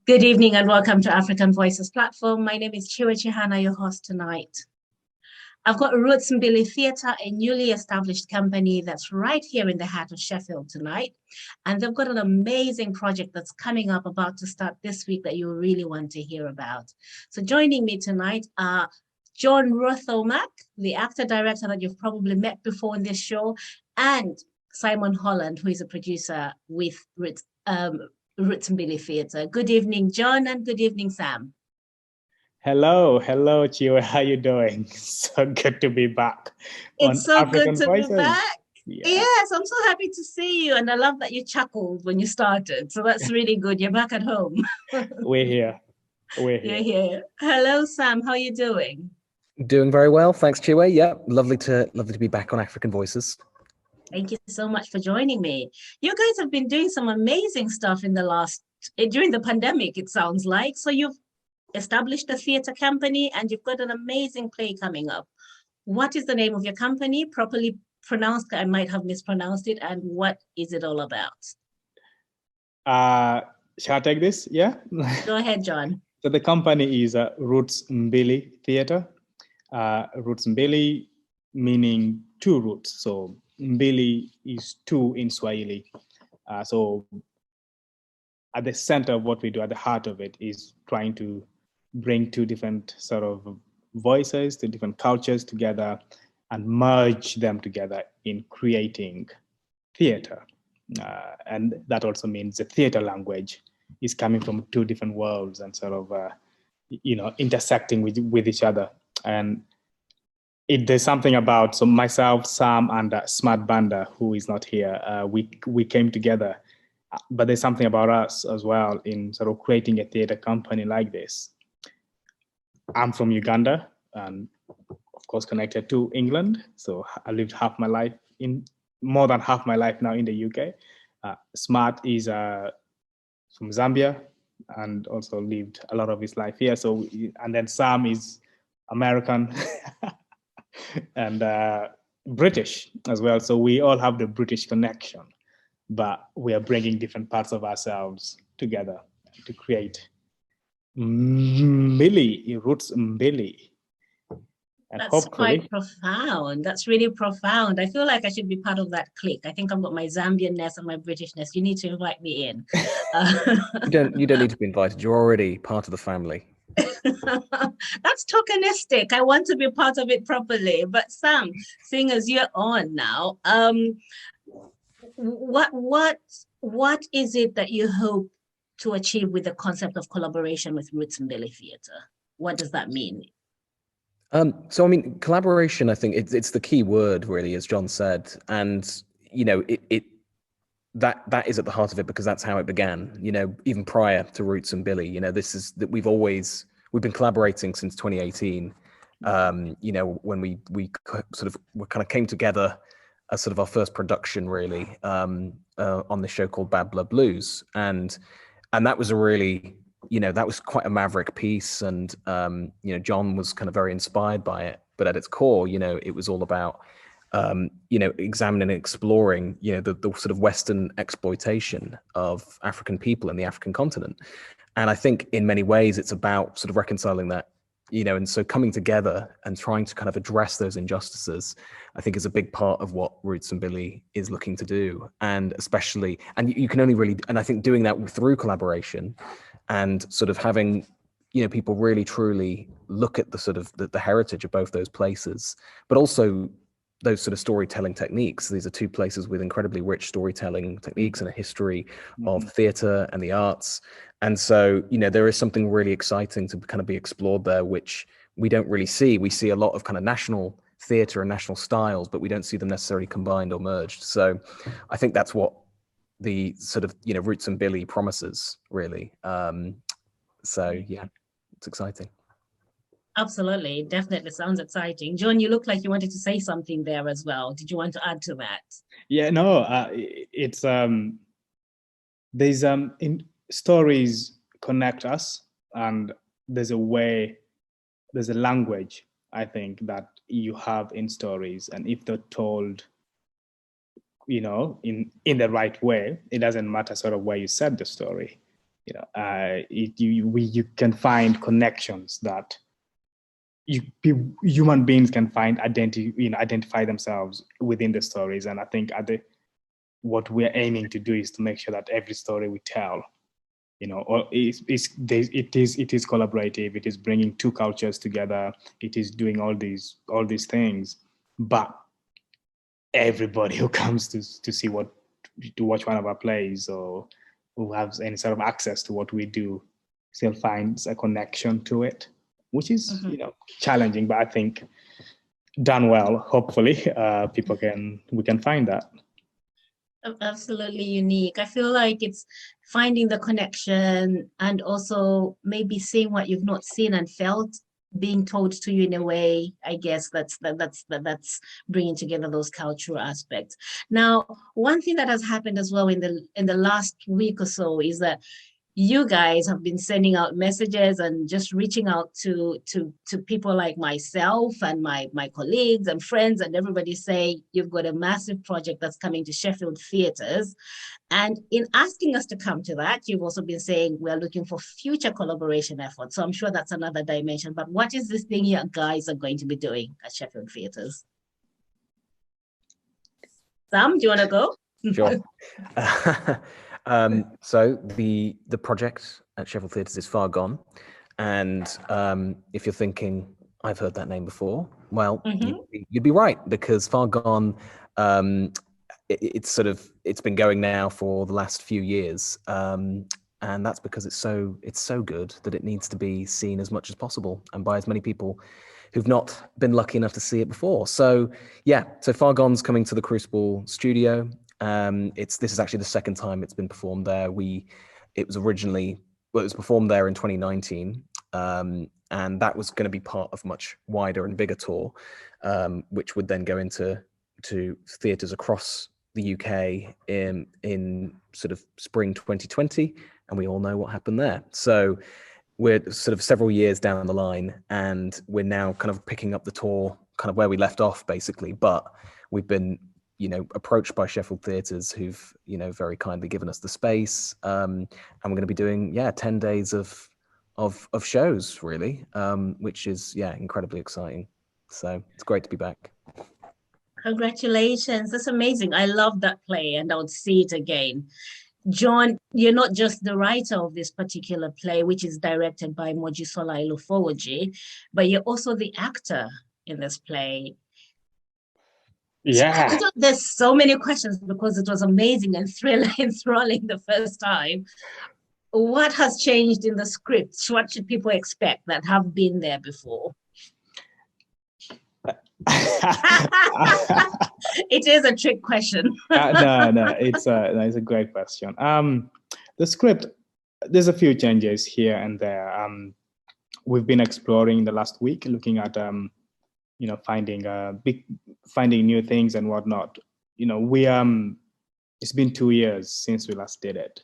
Good evening and welcome to African Voices platform. My name is Chiwe Chihana, your host tonight. I've got Roots Mbili Theatre, a newly established company that's right here in the heart of Sheffield tonight. And they've got an amazing project that's coming up, about to start this week, that you really want to hear about. So joining me tonight are John Rwoth-Omack, the actor director that you've probably met before in this show, and Simon Holland, who is a producer with Roots Mbili Theatre. Good evening, John, and good evening, Sam. Hello, Chiwe. How you doing? So good to be back. It's so good to be back. Yeah. Yes, I'm so happy to see you, and I love that you chuckled when you started. So that's really good. You're back at home. We're here. You're here. Hello, Sam. How are you doing? Doing very well, thanks, Chiwe. Yeah, lovely to be back on African Voices. Thank you so much for joining me. You guys have been doing some amazing stuff in during the pandemic, it sounds like. So you've established a theatre company and you've got an amazing play coming up. What is the name of your company, properly pronounced? I might have mispronounced it. And what is it all about? Shall I take this? Yeah? Go ahead, John. So the company is Roots Mbili Theatre. Roots Mbili meaning two roots. So Mbili is two in Swahili. So at the center of what we do, at the heart of it, is trying to bring two different sort of voices, two different cultures together and merge them together in creating theater. And that also means the theater language is coming from two different worlds and sort of, intersecting with each other. And there's something about, so myself, Sam, and Smart Banda, who is not here, we came together. But there's something about us as well in sort of creating a theater company like this. I'm from Uganda and of course connected to England. So I lived more than half my life now in the UK. Smart is from Zambia and also lived a lot of his life here. So, and then Sam is American and British as well. So we all have the British connection, but we are bringing different parts of ourselves together to create Mbili, Roots Mbili. And that's quite profound. That's really profound. I feel like I should be part of that clique. I think I've got my Zambianness and my Britishness. You need to invite me in. You don't need to be invited. You're already part of the family. That's tokenistic. I want to be part of it properly. But Sam, seeing as you're on now, what is it that you hope to achieve with the concept of collaboration with Roots Mbili Theatre? What does that mean? So I mean, collaboration, I think it's the key word, really, as John said. And that is at the heart of it, because that's how it began, even prior to Roots Mbili. This is that we've been collaborating since 2018. When we kind of came together as sort of our first production, really, on the show called Bad Blood Blues. And that was a really, that was quite a maverick piece. And, John was kind of very inspired by it. But at its core, it was all about, examining and exploring, the sort of Western exploitation of African people in the African continent. And I think in many ways, it's about sort of reconciling that, and so coming together and trying to kind of address those injustices, I think is a big part of what Roots Mbili is looking to do. And especially, and you can only really, and I think doing that through collaboration and sort of having, people really truly look at the sort of the heritage of both those places, but also those sort of storytelling techniques. These are two places with incredibly rich storytelling techniques and a history of theatre and the arts. And so, there is something really exciting to kind of be explored there, which we don't really see. We see a lot of kind of national theatre and national styles, but we don't see them necessarily combined or merged. So I think that's what the sort of, Roots Mbili promises, really. So yeah, it's exciting. Absolutely. Definitely sounds exciting. John, you look like you wanted to say something there as well. Did you want to add to that? Yeah, no, it's, there's, stories connect us, and there's a language, I think, that you have in stories. And if they're told, in the right way, it doesn't matter sort of where you set the story. you can find connections that human beings can find identify themselves within the stories. And I think what we're aiming to do is to make sure that every story we tell, it is collaborative. It is bringing two cultures together. It is doing all these things, but everybody who comes to watch one of our plays or who has any sort of access to what we do still finds a connection to it, which is challenging, but I think done well, hopefully we can find that. Absolutely unique. I feel like it's finding the connection and also maybe seeing what you've not seen and felt being told to you in a way. I guess that's bringing together those cultural aspects. Now, one thing that has happened as well in the last week or so is that you guys have been sending out messages and just reaching out to people like myself and my colleagues and friends, and everybody say you've got a massive project that's coming to Sheffield Theatres. And in asking us to come to that, you've also been saying we're looking for future collaboration efforts. So I'm sure that's another dimension. But what is this thing you guys are going to be doing at Sheffield Theatres? Sam, do you want to go? Sure. So the project at Sheffield Theatres is Far Gone, and if you're thinking I've heard that name before, well, you'd be right, because Far Gone, it's been going now for the last few years, and that's because it's so good that it needs to be seen as much as possible and by as many people who've not been lucky enough to see it before. So Far Gone's coming to the Crucible studio. This is actually the second time it's been performed there. It was performed there in 2019, and that was going to be part of a much wider and bigger tour, which would then go into theatres across the UK in sort of spring 2020, and we all know what happened there. So we're sort of several years down the line, and we're now kind of picking up the tour kind of where we left off, basically. But we've been approached by Sheffield Theatres, who've very kindly given us the space, and we're going to be doing 10 days of shows, really, which is incredibly exciting. So it's great to be back. Congratulations, that's amazing. I love that play, and I would see it again. John, you're not just the writer of this particular play, which is directed by Mojisola Elufowoju, but you're also the actor in this play. Yeah. So there's so many questions because it was amazing and enthralling the first time. What has changed in the script? What should people expect that have been there before? It is a trick question. No, it's a great question. The script, there's a few changes here and there. We've been exploring the last week, looking at finding new things and whatnot. It's been 2 years since we last did it.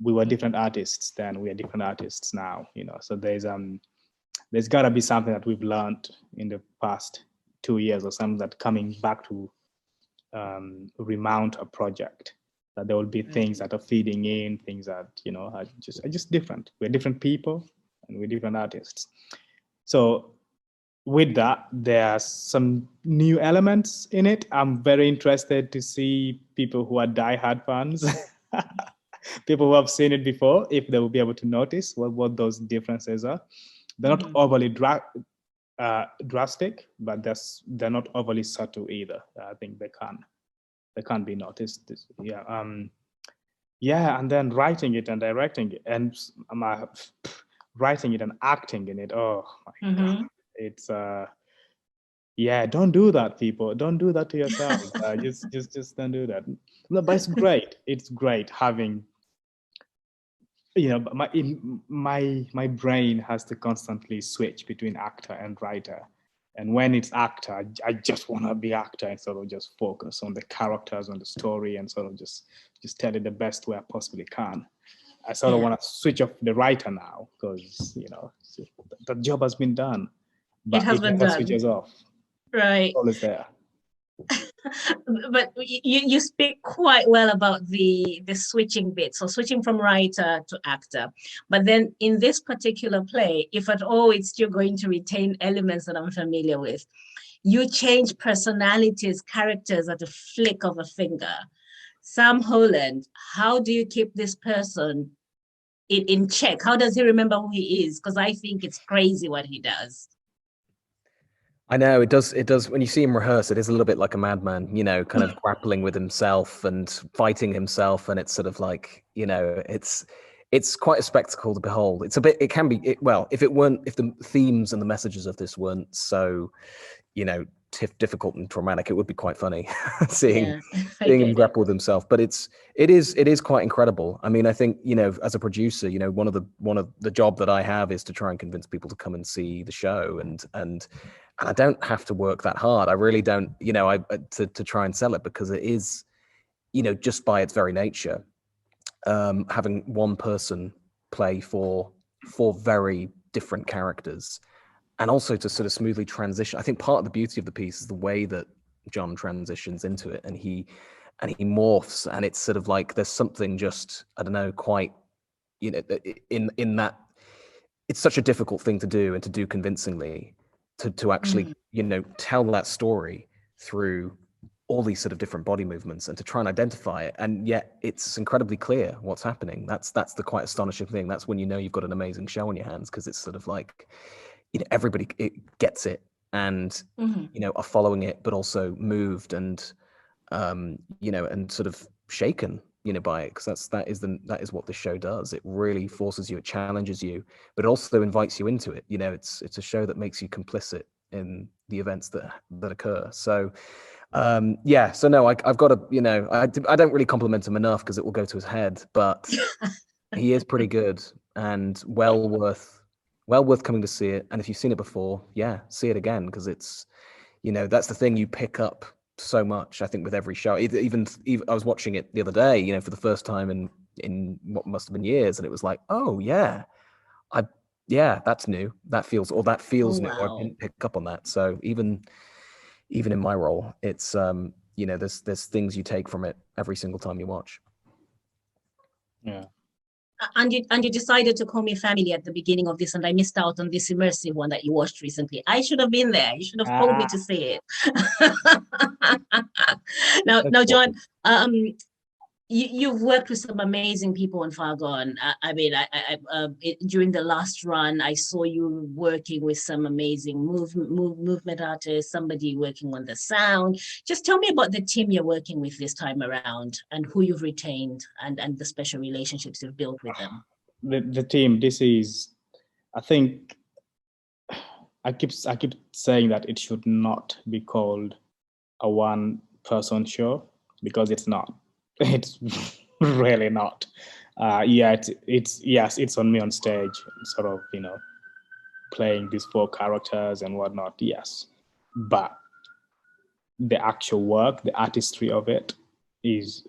We were different artists then. We are different artists now. So there's got to be something that we've learned in the past 2 years or something that coming back to remount a project. That there will be things that are feeding in, things that are just different. We're different people and we're different artists. So with that, there are some new elements in it. I'm very interested to see people who are diehard fans, people who have seen it before, if they will be able to notice what those differences are. They're not overly drastic, but they're not overly subtle either. I think they can be noticed. And then writing it and directing it, and writing it and acting in it. Oh my God. It's don't do that, people. Don't do that to yourselves. Just don't do that. No, but it's great. It's great having, my brain has to constantly switch between actor and writer. And when it's actor, I just want to be actor and sort of just focus on the characters, on the story, and sort of just tell it the best way I possibly can. I sort of want to switch off the writer now because, the job has been done. But it has been done. Switches off. Right. All is there. But you speak quite well about the switching bit, so switching from writer to actor. But then in this particular play, if at all it's still going to retain elements that I'm familiar with, you change personalities, characters at a flick of a finger. Sam Holland, how do you keep this person in check? How does he remember who he is? Because I think it's crazy what he does. I know it does. It does. When you see him rehearse, it is a little bit like a madman, you know, kind of grappling with himself and fighting himself. And it's sort of like, you know, it's quite a spectacle to behold. It's a bit. It can be. Well, if the themes and the messages of this weren't so, you know, difficult and traumatic, it would be quite funny seeing him grapple with himself. But it is quite incredible. I mean, I think, you know, as a producer, you know, one of the job that I have is to try and convince people to come and see the show, and I don't have to work that hard. I really don't, you know, to try and sell it, because it is, you know, just by its very nature, having one person play for very different characters, and also to sort of smoothly transition. I think part of the beauty of the piece is the way that John transitions into it, and he morphs, and it's sort of like there's something just, I don't know, quite, you know, in that it's such a difficult thing to do, and to do convincingly, to actually, you know, tell that story through all these sort of different body movements, and to try and identify it, and yet it's incredibly clear what's happening. That's the quite astonishing thing. That's when you know you've got an amazing show on your hands, because it's sort of like, you know, everybody gets it, and you know, are following it, but also moved and you know, and sort of shaken, you know, by it, because that is what the show does. It really forces you, it challenges you, but it also invites you into it. You know, it's a show that makes you complicit in the events that occur. So yeah, so no, I've got to, you know, I don't really compliment him enough, because it will go to his head, but he is pretty good, and well worth coming to see it. And if you've seen it before, yeah, see it again, because it's, you know, that's the thing, you pick up so much, I think, with every show. Even I was watching it the other day, you know, for the first time in what must have been years, and it was like, oh yeah, that's new. That feels new. I didn't pick up on that. So even in my role, it's you know, there's things you take from it every single time you watch. Yeah. And you decided to call me family at the beginning of this, and I missed out on this immersive one that you watched recently. I should have been there. You should have told me to see it. Now, John, you've worked with some amazing people in Far Gone. I mean, during the last run, I saw you working with some amazing movement artists, somebody working on the sound. Just tell me about the team you're working with this time around, and who you've retained, and the special relationships you've built with them. The team, this is, I think, I keep saying that it should not be called a one-person show, because it's not. It's really not. Yeah, it's on me on stage, sort of, you know, playing these 4 characters and whatnot. Yes, but the actual work, the artistry of it, is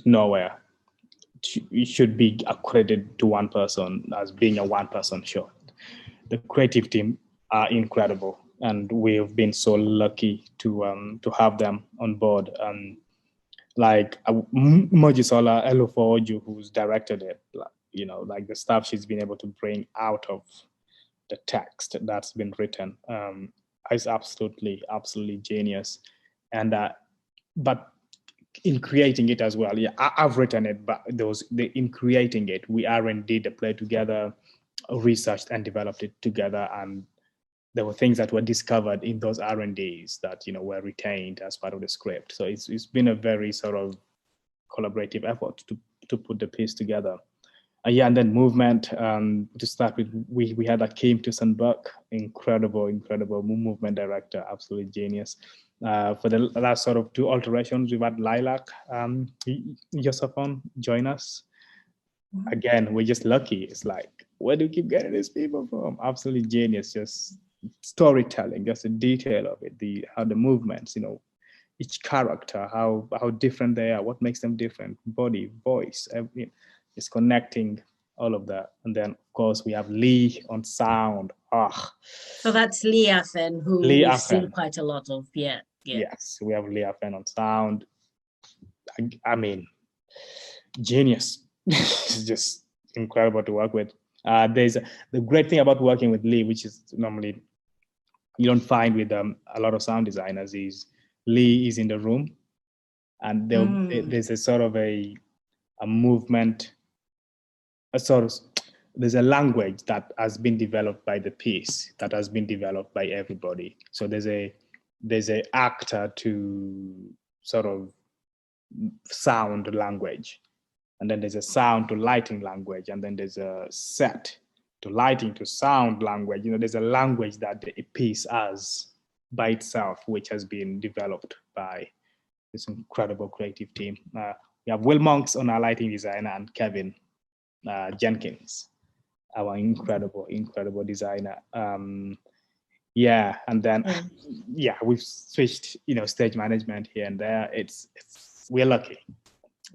nowhere. It should be accredited to one person as being a one-person show. The creative team are incredible, and we've been so lucky to have them on board. Like Mojisola Elufowoju, who's directed it, you know, like the stuff she's been able to bring out of the text that's been written is absolutely genius. And but in creating it as well, yeah, I've written it, but in creating it, we did the play together, researched and developed it together, and there were things that were discovered in those R&Ds that, you know, were retained as part of the script. So it's been a very sort of collaborative effort to put the piece together. Yeah, and then movement. To start with, we had Akim Tusenbuck, incredible movement director, absolutely genius. For the last sort of 2 alterations, we've had Lilac Josephon join us. Again, we're just lucky. It's like, where do you keep getting these people from? Absolutely genius, just storytelling, just the detail of it, how the movements, you know, each character, how different they are, what makes them different, body, voice, everything, just connecting all of that. And then of course we have Lee on sound. So that's Lee Afen, who we've seen quite a lot of. Yeah. Yes, we have Leah Fenn on sound. I mean, genius. It's just incredible to work with. There's the great thing about working with Lee, which is normally you don't find with a lot of sound designers, is Lee is in the room, and there's a sort of a movement, there's a language that has been developed by the piece, that has been developed by everybody. So there's a actor to sort of sound language, and then there's a sound to lighting language, and then there's a set to lighting to sound language. There's a language that the piece has by itself, which has been developed by this incredible creative team. We have Will Monks on our lighting designer, and Kevin Jenkins, our incredible designer. And then we've switched stage management here and there. We're lucky.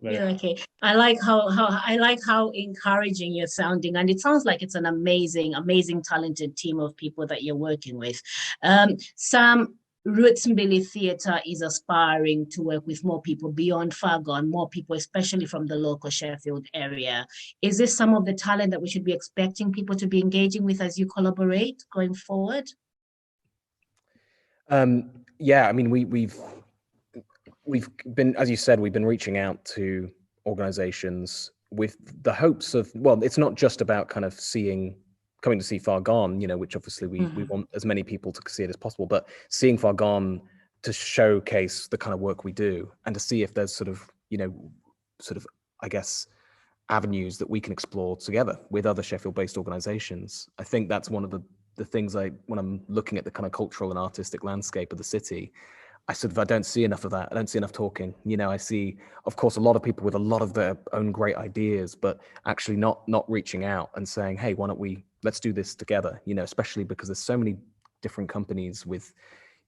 Okay. I like how encouraging you're sounding, and it sounds like it's an amazing talented team of people that you're working with. Sam, Roots Mbili Theatre is aspiring to work with more people beyond far gone, more people, especially from the local Sheffield area. Is this some of the talent that we should be expecting people to be engaging with as you collaborate going forward? Yeah, I mean, we've been, as you said, we've been reaching out to organizations with the hopes of, well, it's not just about kind of coming to see Far Gone, which obviously we want as many people to see it as possible, but seeing Far Gone to showcase the kind of work we do, and to see if there's sort of, I guess, avenues that we can explore together with other Sheffield-based organizations. I think that's one of the things when I'm looking at the kind of cultural and artistic landscape of the city, I don't see enough of that. I don't see enough talking. I see, of course, a lot of people with a lot of their own great ideas, but actually not reaching out and saying, hey, why don't let's do this together, especially because there's so many different companies with,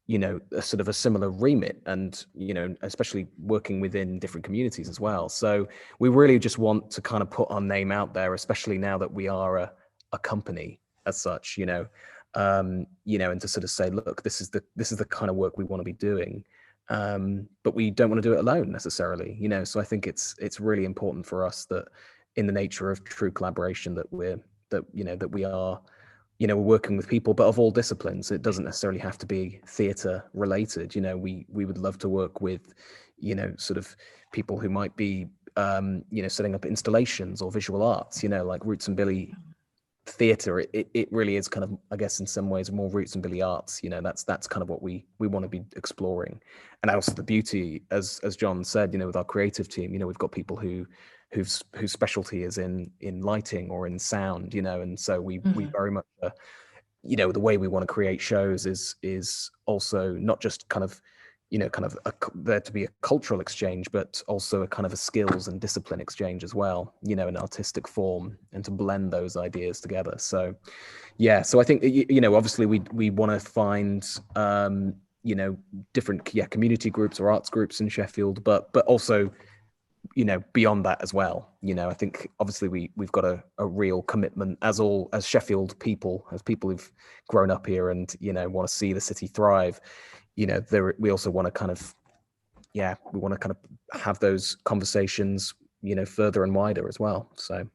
a sort of a similar remit, and, especially working within different communities as well. So we really just want to kind of put our name out there, especially now that we are a company as such, and to sort of say, look, this is the kind of work we want to be doing, but we don't want to do it alone necessarily, so I think it's really important for us that in the nature of true collaboration that we are we're working with people, but of all disciplines. It doesn't necessarily have to be theatre related. We would love to work with sort of people who might be setting up installations or visual arts, like Roots Mbili Theatre. It really is kind of, I guess, in some ways more Roots Mbili arts. That's kind of what we want to be exploring. And also the beauty, as John said, with our creative team, we've got people whose specialty is in lighting or in sound, and so we very much the way we want to create shows is also not just kind of there to be a cultural exchange, but also a kind of a skills and discipline exchange as well, in artistic form, and to blend those ideas together. So so I think obviously we want to find different community groups or arts groups in Sheffield, but also beyond that as well. I think obviously we've got a real commitment as Sheffield people, as people who've grown up here and want to see the city thrive. We also want to kind of have those conversations further and wider as well. So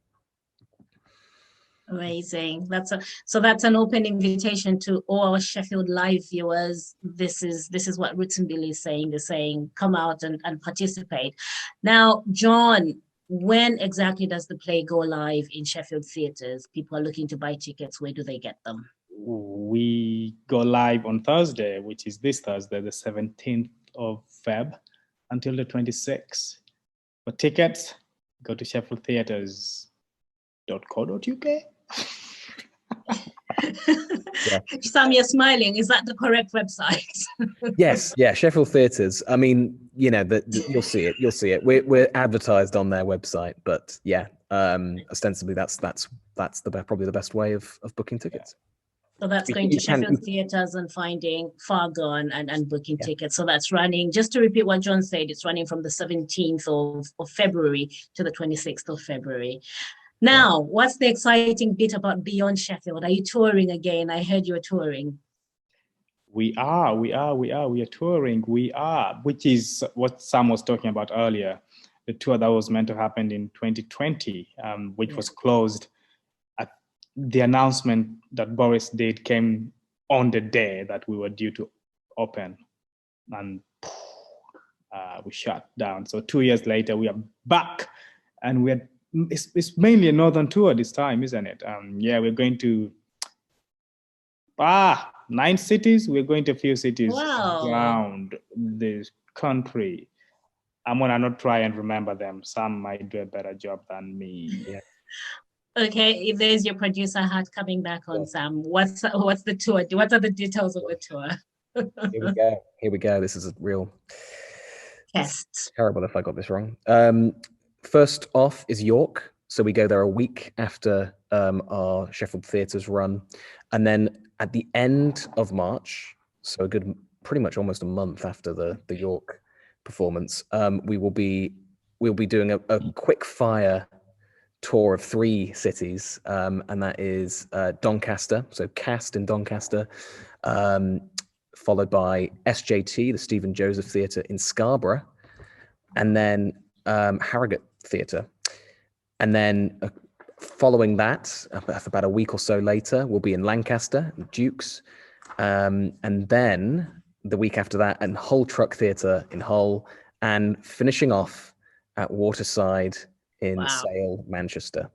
amazing. That's an open invitation to all our Sheffield Live viewers. This is what Roots Mbili is saying. They're saying, come out and participate. Now, John, when exactly does the play go live in Sheffield Theatres? People are looking to buy tickets. Where do they get them? We go live on Thursday, which is this Thursday, the 17th of Feb, until the 26th. For tickets, go to sheffieldtheatres.co.uk. Sam, you're smiling. Is that the correct website? Yes, Sheffield Theatres. I mean, you'll see it. You'll see it. We're advertised on their website, but ostensibly that's probably the best way of booking tickets. So that's going to Sheffield Theatres and finding Far Gone and booking tickets. So that's running, just to repeat what John said, it's running from the 17th of February to the 26th of February. Now, what's the exciting bit about Beyond Sheffield? Are you touring again? I heard you were touring. We are touring. Which is what Sam was talking about earlier. The tour that was meant to happen in 2020, which was closed. The announcement that Boris did came on the day that we were due to open, and we shut down. So 2 years later, we are back, and it's mainly a northern tour this time, isn't it? Yeah, we're going to 9 cities. We're going to a few cities around the country. I'm gonna not try and remember them. Sam might do a better job than me. Yeah. Okay, if there's your producer hat coming back on, Sam, what's the tour? What are the details of the tour? Here we go. Here we go. This is a real test. Terrible if I got this wrong. First off is York. So we go there a week after our Sheffield Theatres run. And then at the end of March, so pretty much almost a month after the York performance, we'll be doing a quick fire tour of 3 cities, and that is Doncaster, so Cast in Doncaster, followed by SJT, the Stephen Joseph Theatre in Scarborough, and then Harrogate Theatre. And then following that, about a week or so later, we'll be in Lancaster, Dukes, and then the week after that, at Hull Truck Theatre in Hull, and finishing off at Waterside in Sale, Manchester.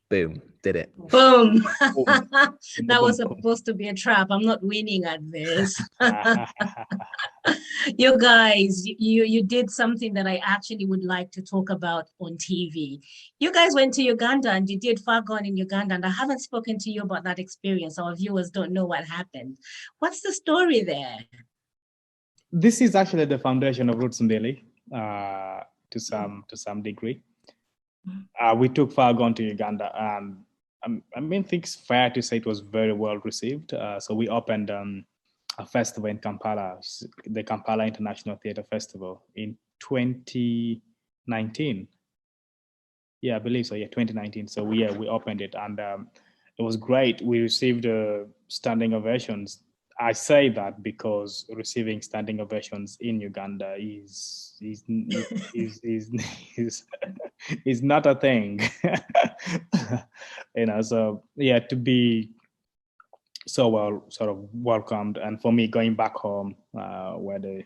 Boom, did it. Boom. That was supposed to be a trap. I'm not winning at this. You guys, you did something that I actually would like to talk about on TV. You guys went to Uganda and you did Far Gone in Uganda, and I haven't spoken to you about that experience. Our viewers don't know what happened. What's the story there? This is actually the foundation of Roots Mbili, to some degree. We took Far Gone to Uganda, and I think it's fair to say it was very well received. So we opened a festival in Kampala, the Kampala International Theatre Festival, in 2019. Yeah, I believe so. Yeah, 2019. So we opened it, and it was great. We received standing ovations. I say that because receiving standing ovations in Uganda is not a thing. So yeah, to be so well sort of welcomed, and for me going back home, where the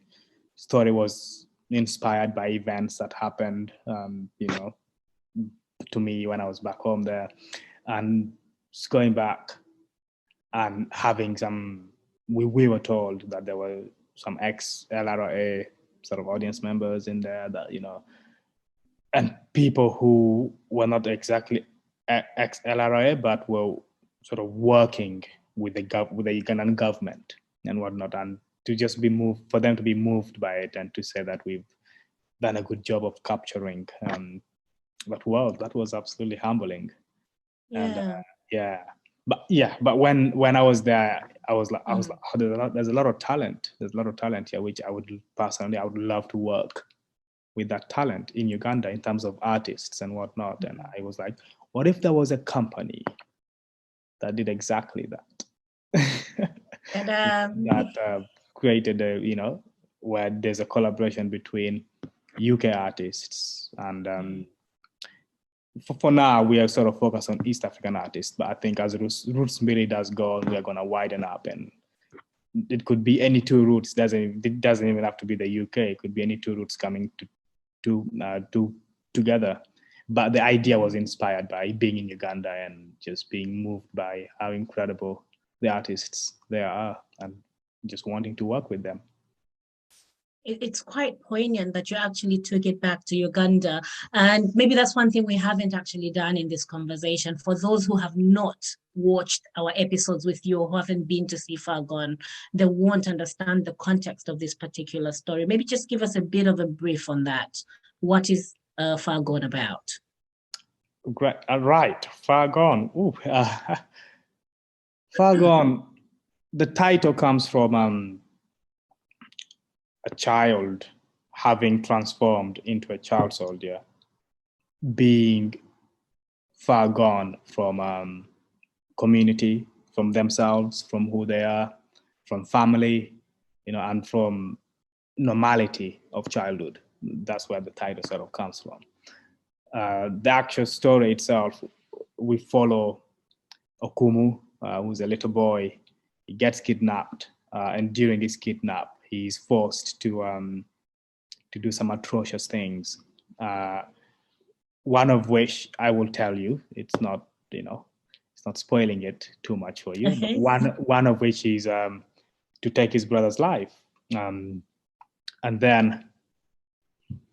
story was inspired by events that happened, to me when I was back home there, and just going back and having some. We were told that there were some ex-LRA sort of audience members in there that, and people who were not exactly ex-LRA, but were sort of working with the Ugandan government and whatnot, and to just be moved, for them to be moved by it and to say that we've done a good job of capturing. But wow, that was absolutely humbling. Yeah. And but when I was there, I was like, there's a lot of talent. There's a lot of talent here, which I would love to work with that talent in Uganda in terms of artists and whatnot. And I was like, what if there was a company that did exactly that? And that created where there's a collaboration between UK artists and for now, we are sort of focused on East African artists, but I think as Roots Mbili does go, we are going to widen up, and it could be any 2 roots. It doesn't even have to be the UK. It could be any 2 roots coming together. But the idea was inspired by being in Uganda and just being moved by how incredible the artists there are, and just wanting to work with them. It's quite poignant that you actually took it back to Uganda. And maybe that's one thing we haven't actually done in this conversation. For those who have not watched our episodes with you or who haven't been to see Far Gone, they won't understand the context of this particular story. Maybe just give us a bit of a brief on that. What is Far Gone about? Great. Right. Far Gone. Far Gone. The title comes from a child having transformed into a child soldier, being far gone from community, from themselves, from who they are, from family, and from normality of childhood. That's where the title sort of comes from. The actual story itself, we follow Okumu, who's a little boy. He gets kidnapped, and during this kidnap, he's forced to do some atrocious things. One of which I will tell you, it's not spoiling it too much for you. Okay. But one of which is to take his brother's life, and then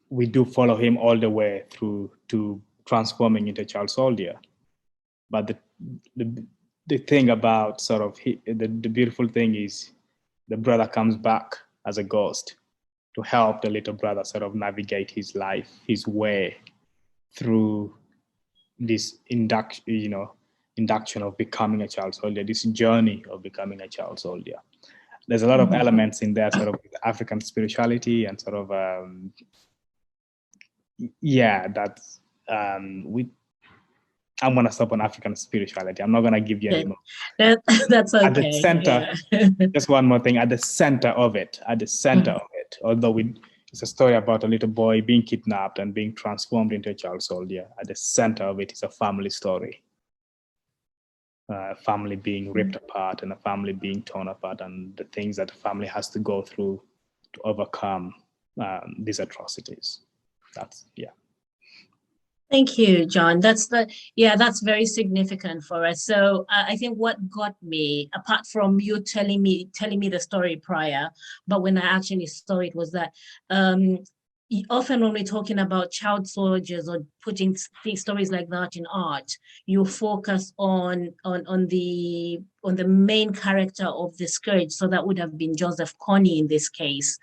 we do follow him all the way through to transforming into a child soldier. But the thing about sort of the beautiful thing is the brother comes back as a ghost to help the little brother sort of navigate his life, his way through this induction of becoming a child soldier, this journey of becoming a child soldier. There's a lot of elements in there, sort of African spirituality and sort of that's I'm gonna stop on African spirituality. I'm not gonna give you any more. That's okay. At the center, just one more thing. At the center of it, although it's a story about a little boy being kidnapped and being transformed into a child soldier. At the center of it is a family story. A family being ripped apart and a family being torn apart, and the things that the family has to go through to overcome these atrocities. Thank you, John. That's very significant for us. So I think what got me, apart from you telling me the story prior, but when I actually saw it, was that often when we're talking about child soldiers or putting stories like that in art, you focus on the main character of the scourge. So that would have been Joseph Kony in this case,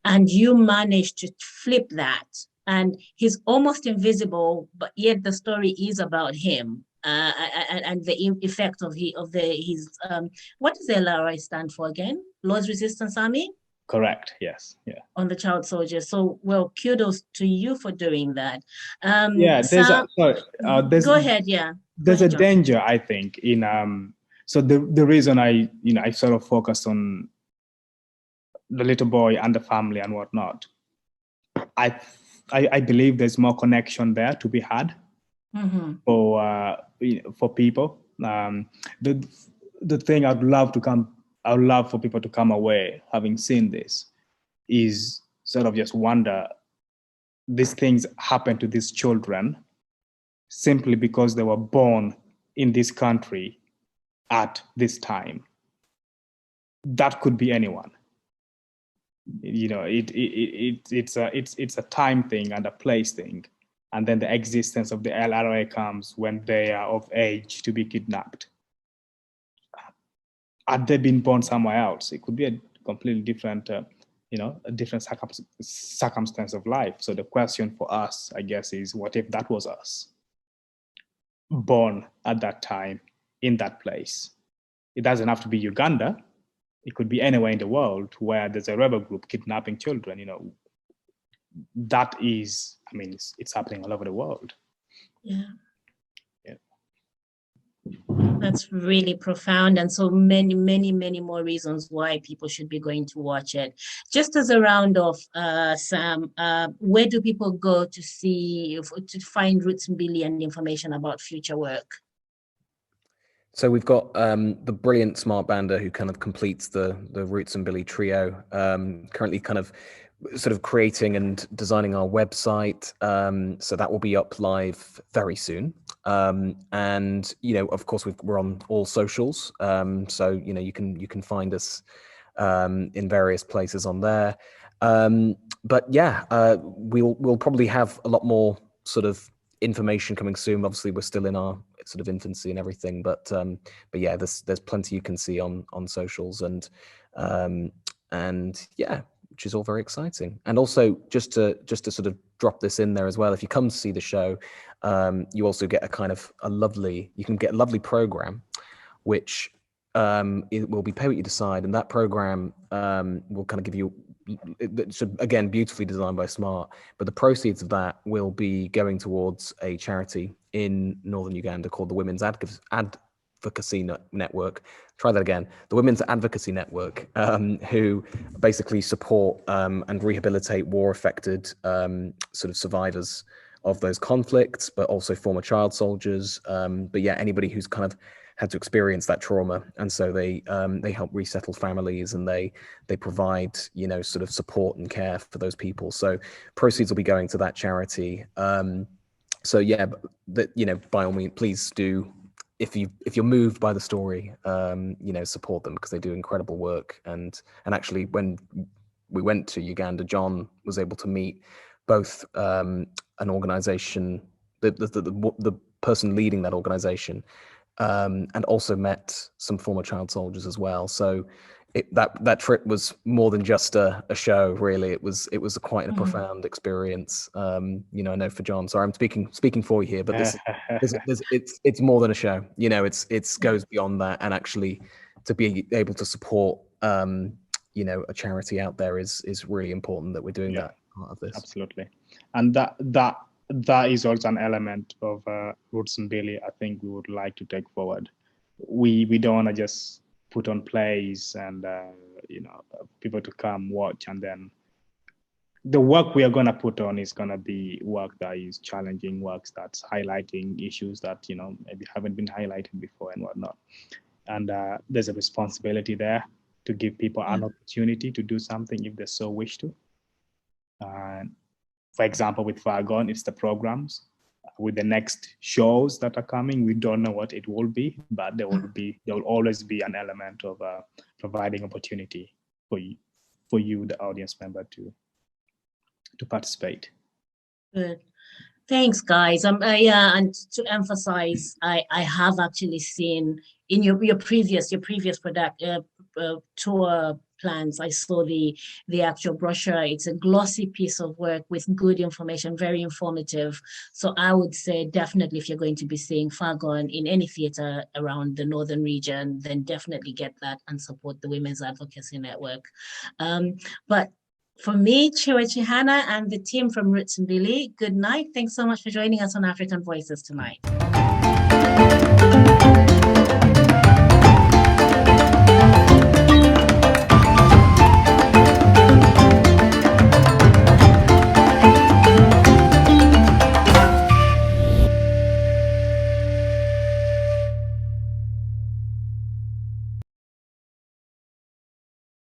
and you managed to flip that. And he's almost invisible, but yet the story is about him and the effect of his what does LRI stand for again? Lord's Resistance Army? Correct. Yes. Yeah. On the child soldiers. So, well, kudos to you for doing that. Go ahead. Yeah. There's a danger, I think, in so the reason I sort of focused on the little boy and the family and whatnot. I believe there's more connection there to be had for people. The thing I'd love for people to come away having seen this is sort of just wonder, these things happen to these children simply because they were born in this country at this time. That could be anyone. It's a time thing and a place thing, and then the existence of the LRA comes when they are of age to be kidnapped. Had they been born somewhere else, it could be a completely different, a different circumstance of life. So the question for us, I guess, is what if that was us, born at that time in that place? It doesn't have to be Uganda. It could be anywhere in the world where there's a rebel group kidnapping children. That is, it's happening all over the world. Yeah. That's really profound, and so many more reasons why people should be going to watch it. Just as a round off, Sam, where do people go to find Roots Mbili and information about future work? So we've got the brilliant Smart Banda, who kind of completes the Roots Mbili trio, currently kind of sort of creating and designing our website. So that will be up live very soon. And, of course, we're on all socials. So, you can find us in various places on there. But yeah, we'll probably have a lot more sort of information coming soon. Obviously, we're still in our sort of infancy and everything, but yeah, there's plenty you can see on socials, and yeah, which is all very exciting. And also, just to sort of drop this in there as well, if you come to see the show, you also get a lovely program, which it will be Pay What You Decide, and that program will kind of give you, again, beautifully designed by Smart, but the proceeds of that will be going towards a charity in northern Uganda called the Women's Advocacy Network. Try that again. The Women's Advocacy Network, who basically support and rehabilitate war-affected sort of survivors of those conflicts, but also former child soldiers. But yeah, anybody who's kind of had to experience that trauma, and so they help resettle families, and they provide, you know, sort of support and care for those people. So proceeds will be going to that charity. So yeah, that, you know, by all means, please do, if you're moved by the story, you know, support them, because they do incredible work. And actually, when we went to Uganda, John was able to meet both an organization, the person leading that organization, and also met some former child soldiers as well. So that trip was more than just a show, really. It was quite a profound experience. You know, I know for John, sorry, I'm speaking for you here, but it's more than a show. You know, it goes beyond that, and actually to be able to support you know, a charity out there is really important, that we're doing that part of this. Absolutely. And that is also an element of Roots Mbili I think we would like to take forward. We don't want to just put on plays and you know, people to come watch, and then the work we are going to put on is going to be work that is challenging, works that's highlighting issues that, you know, maybe haven't been highlighted before and whatnot. And there's a responsibility there to give people an opportunity to do something if they so wish to. For example, with Fargon, it's the programs. With the next shows that are coming, we don't know what it will be, but there will always be an element of providing opportunity for you, the audience member, to participate. Good. Thanks, guys. Yeah, and to emphasize, I have actually seen in your previous product tour plans, I saw the actual brochure. It's a glossy piece of work with good information, very informative. So I would say definitely, if you're going to be seeing Fargon in any theatre around the northern region, then definitely get that and support the Women's Advocacy Network. But for me, Chiwechi Hannah and the team from Roots Mbili, good night. Thanks so much for joining us on African Voices tonight.